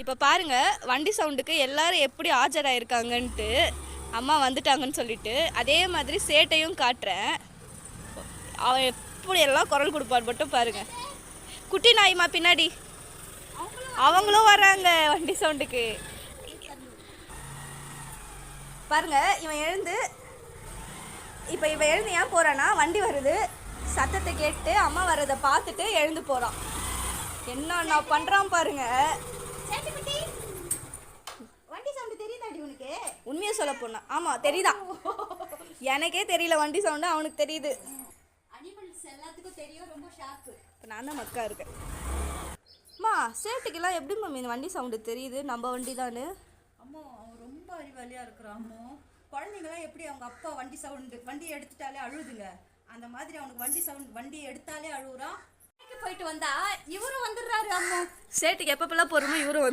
இப்போ பாருங்க வண்டி சவுண்டுக்கு எல்லாரும் எப்படி ஆஜராயிருக்காங்கன்ட்டு. அம்மா வந்துட்டாங்கன்னு சொல்லிட்டு அதே மாதிரி சேட்டையும் காட்டுறேன். அவன் எப்படியெல்லாம் குரல் கொடுப்பார் மட்டும் பாருங்க. குட்டி நாய்மா பின்னாடி அவங்களும் வர்றாங்க வண்டி சவுண்டுக்கு. பாருங்க இவன் எழுந்து ஏன் போறான்னா, வண்டி வருது சத்தத்தை கேட்டு அம்மா வர்றதை பார்த்துட்டு எழுந்து போறான். என்ன நான் பண்றான் பாருங்க. வண்டி சவுண்ட் தெரியுதாடி உனக்கு? உண்மையை சொல்ல போனா ஆமா தெரியுதா? எனக்கே தெரியல வண்டி சவுண்டு, அவனுக்கு தெரியுது. அனிமல்ஸ் எல்லாத்துக்கும் தெரியும், ரொம்ப ஷார்ப். இப்போ நான் தான் மக்கா இருக்கேன். அம்மா சேட்டுக்கெல்லாம் எப்படி மம்மி இந்த வண்டி சவுண்டு தெரியுது நம்ம வண்டி தானே? அம்மா அவன் ரொம்ப அறிவாளியாக இருக்கிறான். அம்மா குழந்தைங்களாம் எப்படி அவங்க அப்பா வண்டி எடுத்துட்டாலே அழுதுங்க, அந்த மாதிரி அவனுக்கு வண்டி எடுத்தாலே அழுகுறான். போயிட்டு வந்தா இவரும் வந்துடுறாரு. அம்மா சேட்டுக்கு எப்பப்பெல்லாம் போகிறோமோ இவரும்